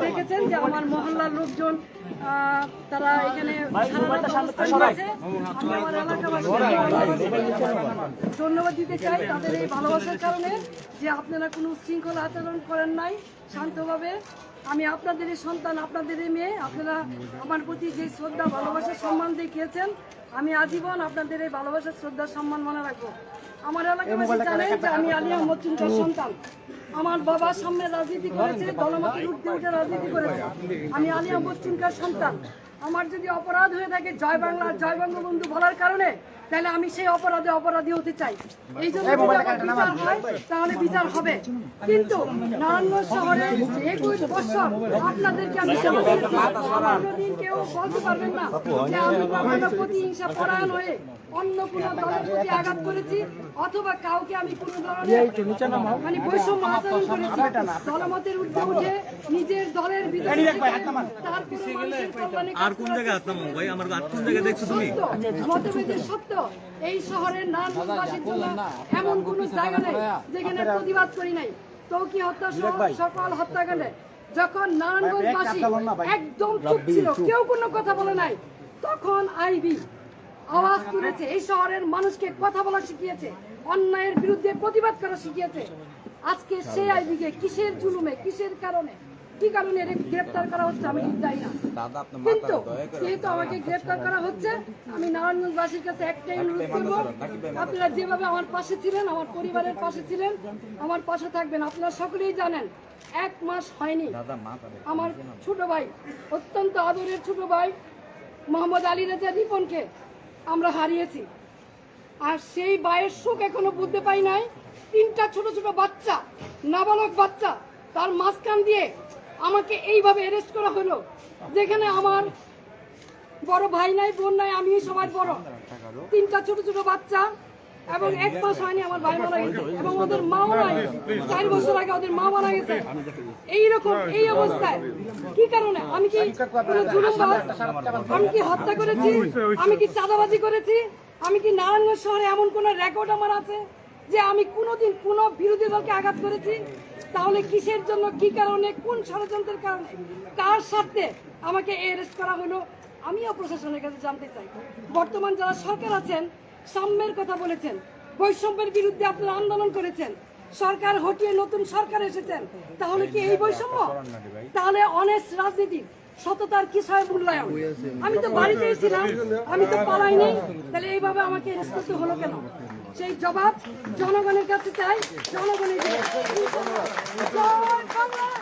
দেখেছেন যে আমার মহল্লার লোকজন তারা এখানে ধন্যবাদ দিতে চাই তাদের এই ভালোবাসার কারণে যে আপনারা কোনো শৃঙ্খল আচরণ করেন নাই শান্তভাবে। আমি আপনাদেরই সন্তান, আপনাদেরই মেয়ে, আপনারা আমার প্রতি যে শ্রদ্ধা ভালোবাসা সম্মান দেখিয়েছেন আমি আজীবন আপনাদের এই ভালোবাসার শ্রদ্ধা সম্মান মনে রাখবো। আমার এলাকাবাসী জানেন যে আমি আলী আহমদ চুনকার সন্তান। আমার বাবা সামনে রাজনীতি করেছে, দলমতের ঊর্ধ্বে উঠে রাজনীতি করেছে। আমি আলী আহমদ চুনকার সন্তান। আমার যদি অপরাধ হয়ে থাকে জয় বাংলা জয় বঙ্গবন্ধু বলার কারণে, তাহলে আমি সেই অপরাধে অপরাধী হতে চাই। এই জন্য বিচার হয় তাহলে বিচার হবে। কিন্তু নারায়ণগঞ্জ শহরে 21 বছর আপনাদেরকে আমি কোনোদিন কেউ বলতে পারবেন না যে আমি কখনো প্রতিহিংসা পরায়ণ হয়ে অন্য কোন দলের প্রতি আঘাত করেছি অথবা কাউকে আমি কোন ধরনের মানে বৈষম্য আচরণ করেছি। দলমতের ঊর্ধ্বে উঠে নিজের দলের বিরুদ্ধে মতভেদের সত্য এই শহরের নারায়ণগঞ্জবাসীর জন্য এমন কোন জায়গা নেই যেখানে প্রতিবাদ করি নাই। তৌকি হত্যা সহ সকল হত্যাকাণ্ডে যখন নারায়ণগঞ্জবাসী একদম চুপ ছিল, কেউ কোনো কথা বলে নাই, তখন আইবি আওয়াজ তুলেছে, এই শহরের মানুষকে কথা বলা শিখিয়েছে, অন্যায়ের বিরুদ্ধে প্রতিবাদ করা শিখিয়েছে। আজকে সেই আইবিকে কিসের জুলুমে, কিসের কারণে, কি কারণে গ্রেপ্তার করা হচ্ছে আমি জানি না। কিন্তু যেহেতু আমাকে গ্রেপ্তার করা হচ্ছে, আমি নারায়ণগঞ্জবাসীর কাছে একটাই অনুরোধ করবো, আপনারা যেভাবে আমার পাশে ছিলেন, আমার পরিবারের পাশে ছিলেন, আমার পাশে থাকবেন। আপনারা সকলেই জানেন 1 মাস হয়নি আমার ছোট ভাই, অত্যন্ত আদরের ছোট ভাই মোহাম্মদ আলী রাজা রিপনকে আমরা হারিয়েছি। আর সেই ভাইয়ের সুখ এখনো বুঝতে পাই নাই। 3টা ছোট ছোট বাচ্চা, নাবালক বাচ্চা, তার মাঝখান দিয়ে আমাকে এইভাবে অ্যারেস্ট করা হলো, যেখানে আমার বড় ভাই নাই, বোন নাই, আমি সবার বড়। 3টা ছোট ছোট বাচ্চা এবং 1 মাস হয়নি আমার ভাই মারা গেছে এবং ওদের মাও নাই। 4 বছর আগে ওদের মা মারা গেছে। এইরকম এই অবস্থায় কি কারণে? আমি কি কোনো জুলুমবাজ? আমি কি হত্যা করেছি? আমি কি চাঁদাবাজি করেছি? আমি কি নারায়ণগঞ্জ শহরে এমন কোন রেকর্ড আমার আছে যে আমি কোনোদিন কোনো বিরোধী দলকে আঘাত করেছি? তাহলে কিসের জন্য, কি কারণে, কোন ষড়যন্ত্রের কারণে, কার স্বার্থে আমাকে অ্যারেস্ট করা হলো? আমিও প্রশাসনের কাছে জানতে চাই। বর্তমান যারা সরকার আছেন সাম্যের কথা বলেছেন, বৈষম্যের বিরুদ্ধে আপনারা আন্দোলন করেছেন, সরকার হটিয়ে নতুন সরকার এসেছেন, তাহলে কি এই বৈষম্য? তাহলে অনেস্ট রাজনীতি, সততার কিসের মূল্যায়ন? আমি তো বাড়িতেই ছিলাম, আমি তো পালাইনি, তাহলে এইভাবে আমাকে অ্যারেস্ট করতে হলো কেন? সেই জবাব জনগণের কাছে চাই। জনগণের